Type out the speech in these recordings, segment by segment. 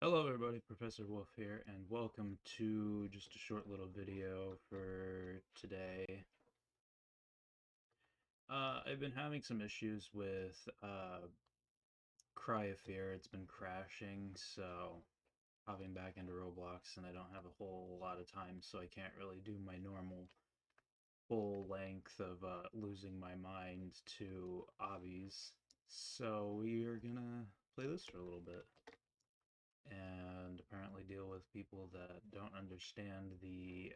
Hello everybody, Professor Wolf here, and welcome to just a short little video for today. I've been having some issues with Cry of Fear. It's been crashing, so hopping back into Roblox, and I don't have a whole lot of time, so I can't really do my normal full length of losing my mind to obbies. So we are gonna play this for a little bit and apparently deal with people that don't understand the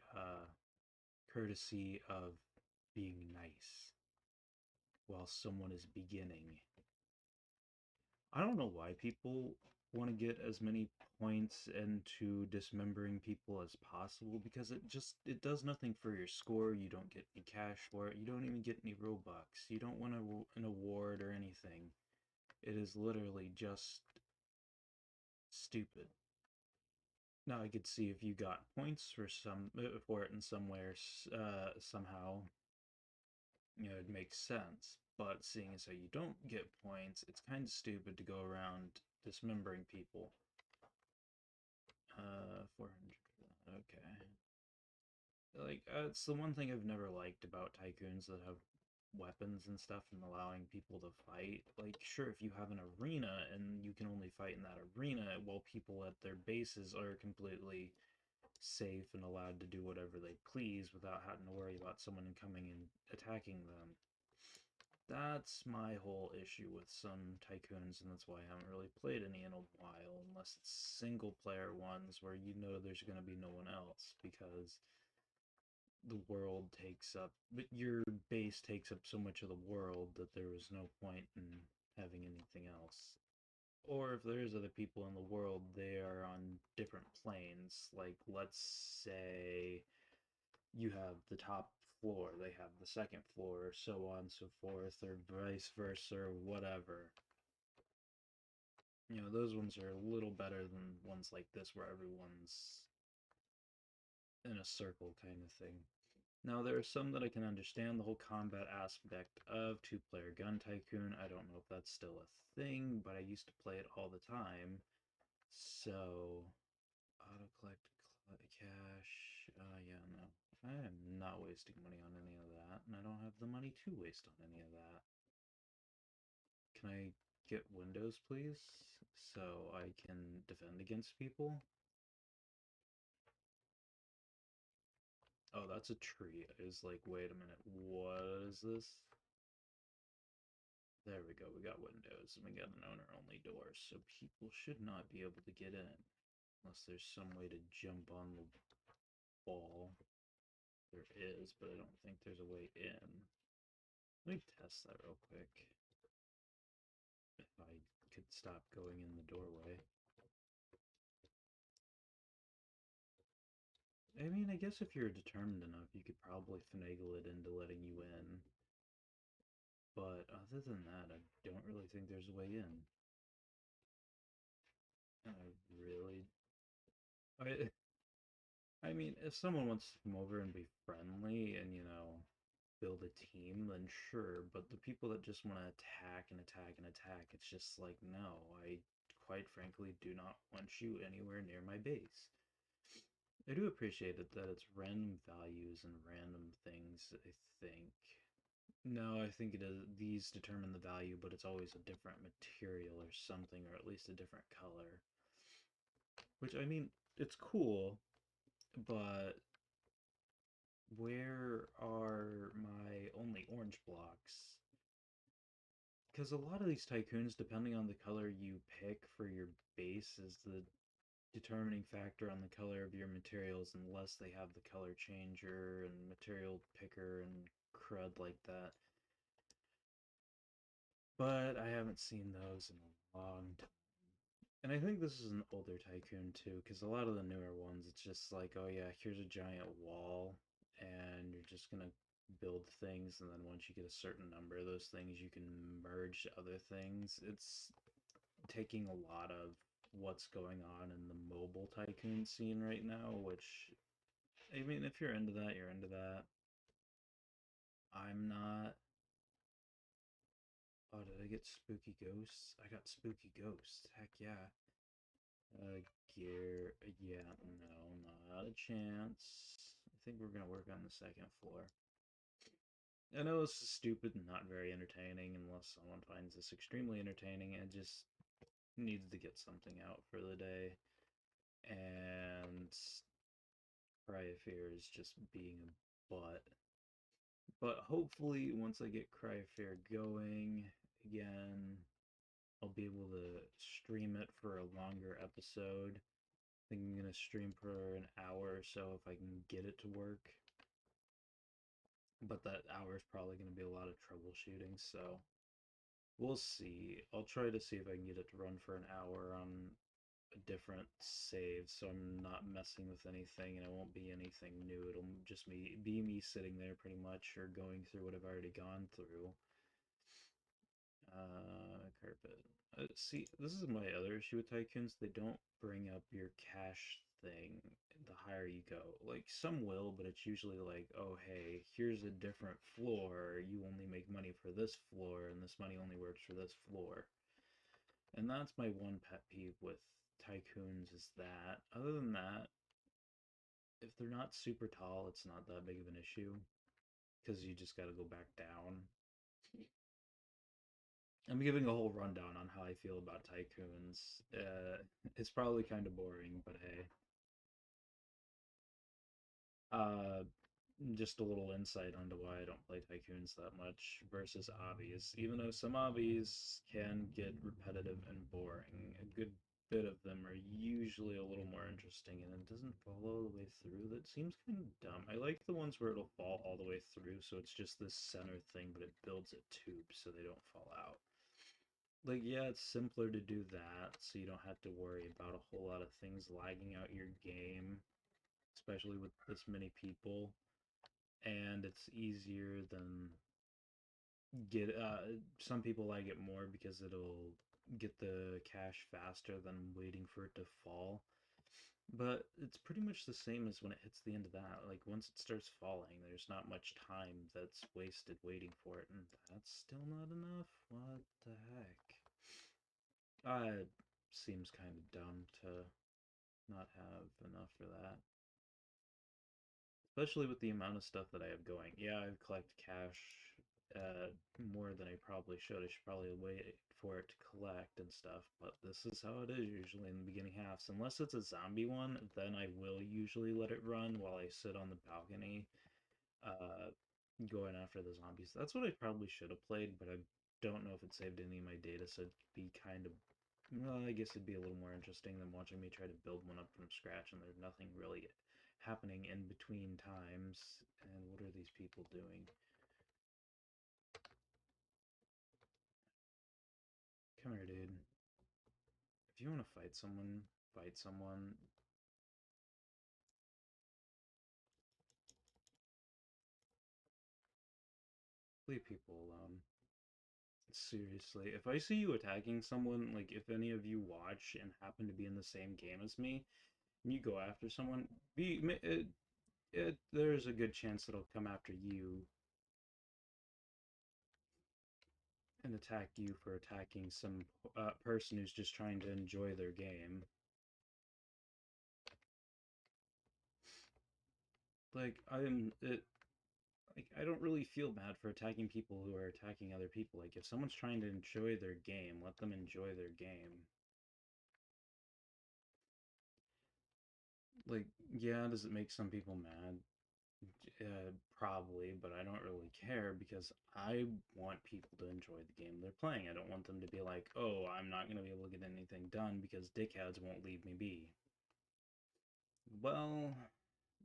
courtesy of being nice while someone is beginning. I don't know why people want to get as many points into dismembering people as possible because it does nothing for your score. You don't get any cash for it. You don't even get any Robux. You don't win an award or anything. It is literally just stupid. Now I could see if you got points for it in somewhere somehow, it makes sense. But seeing as how you don't get points, it's kind of stupid to go around dismembering people. 400. Okay. Like, it's the one thing I've never liked about tycoons that have weapons and stuff and allowing people to fight. Like, sure, if you have an arena and you can only fight in that arena while people at their bases are completely safe and allowed to do whatever they please without having to worry about someone coming and attacking them. That's my whole issue with some tycoons, and that's why I haven't really played any in a while, unless it's single player ones where you know there's going to be no one else because the world takes up, but your base takes up so much of the world that there was no point in having anything else. Or if there's other people in the world, they are on different planes. Like, let's say you have the top floor, they have the second floor, so on and so forth, or vice versa, or whatever. Those ones are a little better than ones like this where everyone's in a circle kind of thing. Now, there are some that I can understand the whole combat aspect of two-player gun tycoon. I don't know if that's still a thing, but I used to play it all the time. So, auto collect cash. Yeah, no. I am not wasting money on any of that, and I don't have the money to waste on any of that. Can I get windows, please? So I can defend against people? Oh, that's a tree. I was like, wait a minute, what is this? There we go, we got windows, and we got an owner-only door, so people should not be able to get in. Unless there's some way to jump on the wall. There is, but I don't think there's a way in. Let me test that real quick. If I could stop going in the doorway. I mean, I guess if you're determined enough, you could probably finagle it into letting you in. But other than that, I don't really think there's a way in. I really... I mean, if someone wants to come over and be friendly and, build a team, then sure. But the people that just want to attack and attack and attack, it's just like, no, I quite frankly do not want you anywhere near my base. I do appreciate it that it's random values and random things, I think. No, I think it is these determine the value, but it's always a different material or something, or at least a different color. Which, I mean, it's cool, but where are my only orange blocks? Because a lot of these tycoons, depending on the color you pick for your base, is the determining factor on the color of your materials unless they have the color changer and material picker and crud like that. But I haven't seen those in a long time. And I think this is an older tycoon too, because a lot of the newer ones, it's just like, oh yeah, here's a giant wall, and you're just gonna build things, and then once you get a certain number of those things, you can merge other things. It's taking a lot of what's going on in the mobile tycoon scene right now, which, I mean, if you're into that, you're into that. I'm not. Oh, did I get spooky ghosts? I got spooky ghosts. Heck yeah. gear. Yeah, no, not a chance. I think we're gonna work on the second floor. I know this is stupid and not very entertaining unless someone finds this extremely entertaining and just needs to get something out for the day. And Cry of Fear is just being a butt. But hopefully, once I get Cry of Fear going again, I'll be able to stream it for a longer episode. I think I'm gonna stream for an hour or so if I can get it to work. But that hour is probably gonna be a lot of troubleshooting, so we'll see. I'll try to see if I can get it to run for an hour on a different save, so I'm not messing with anything and it won't be anything new. It'll just be me sitting there pretty much or going through what I've already gone through. Carpet. See, this is my other issue with Tycoons. They don't bring up your cash thing the higher you go. Like, some will, but it's usually like, oh, hey, here's a different floor. You only make money for this floor, and this money only works for this floor. And that's my one pet peeve with Tycoons is that. Other than that, if they're not super tall, it's not that big of an issue. Because you just gotta go back down. I'm giving a whole rundown on how I feel about Tycoons. It's probably kind of boring, but hey. Uh, just a little insight onto why I don't play Tycoons that much versus obbies. Even though some obbies can get repetitive and boring, a good bit of them are usually a little more interesting, and it doesn't fall all the way through. That seems kind of dumb. I like the ones where it'll fall all the way through, so it's just this center thing, but it builds a tube so they don't fall out. Like, yeah, it's simpler to do that, so you don't have to worry about a whole lot of things lagging out your game, especially with this many people. And it's easier than get some people like it more because it'll get the cash faster than waiting for it to fall. But it's pretty much the same as when it hits the end of that. Like, once it starts falling, there's not much time that's wasted waiting for it, and that's still not enough? What the heck? Seems kind of dumb to not have enough for that. Especially with the amount of stuff that I have going. Yeah, I collect cash more than I probably should. I should probably wait for it to collect and stuff, but this is how it is usually in the beginning halves. Unless it's a zombie one, then I will usually let it run while I sit on the balcony going after the zombies. That's what I probably should have played, but I don't know if it saved any of my data, so it'd be kind of, well, I guess it'd be a little more interesting than watching me try to build one up from scratch and there's nothing really happening in between times. And what are these people doing? Come here, dude. If you want to fight someone, fight someone. Leave people alone. Seriously, if I see you attacking someone, like if any of you watch and happen to be in the same game as me, and you go after someone, there's a good chance it'll come after you and attack you for attacking some person who's just trying to enjoy their game. Like I don't really feel bad for attacking people who are attacking other people. Like if someone's trying to enjoy their game, let them enjoy their game. Like, yeah, does it make some people mad? Probably, but I don't really care because I want people to enjoy the game they're playing. I don't want them to be like, oh, I'm not going to be able to get anything done because dickheads won't leave me be. Well,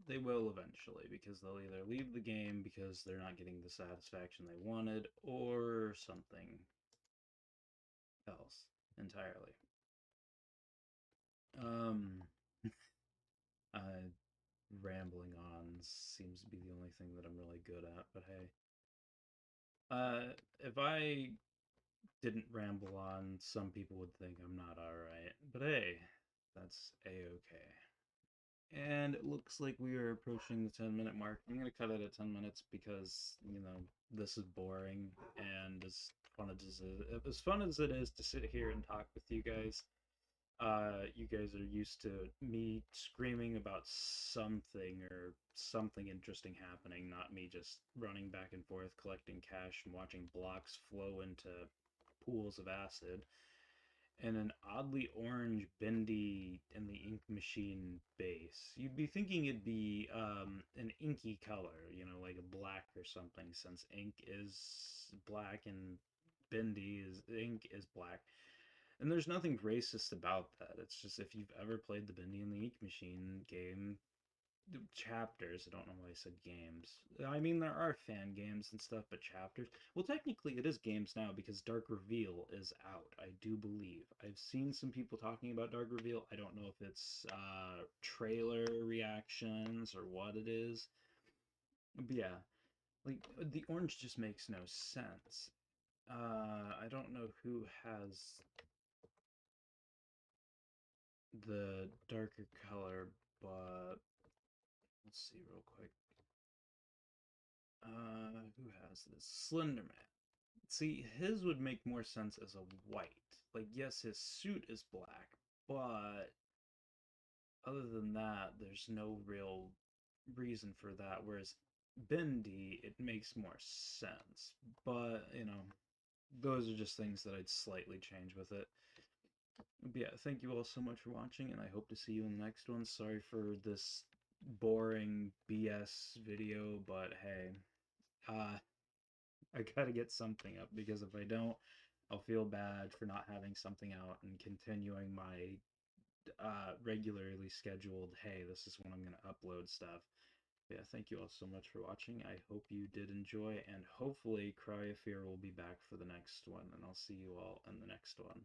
they will eventually because they'll either leave the game because they're not getting the satisfaction they wanted or something else entirely. Um, uh, Rambling on seems to be the only thing that I'm really good at, but hey. If I didn't ramble on, some people would think I'm not alright. But hey, that's a-okay. And it looks like we are approaching the 10-minute mark. I'm gonna cut it at 10 minutes because, this is boring and as fun as it is to sit here and talk with you guys, You guys are used to me screaming about something or something interesting happening, not me just running back and forth collecting cash and watching blocks flow into pools of acid. And an oddly orange bendy in the ink machine base. You'd be thinking it'd be an inky color, you know, like a black or something, since ink is black and bendy is ink is black. And there's nothing racist about that. It's just if you've ever played the Bendy and the Ink Machine game, chapters. I don't know why I said games. I mean, there are fan games and stuff, but chapters. Well, technically, it is games now because Dark Reveal is out, I do believe. I've seen some people talking about Dark Reveal. I don't know if it's trailer reactions or what it is. But yeah, like the orange just makes no sense. I don't know who has the darker color, but let's see real quick. Who has this? Slenderman. See, his would make more sense as a white. Like, yes, his suit is black, but other than that, there's no real reason for that. Whereas Bendy, it makes more sense. But, those are just things that I'd slightly change with it. But yeah, thank you all so much for watching, and I hope to see you in the next one. Sorry for this boring BS video, but hey, I gotta get something up because if I don't, I'll feel bad for not having something out and continuing my regularly scheduled, hey, this is when I'm gonna upload stuff. Yeah, thank you all so much for watching. I hope you did enjoy, and hopefully Cry of Fear will be back for the next one, and I'll see you all in the next one.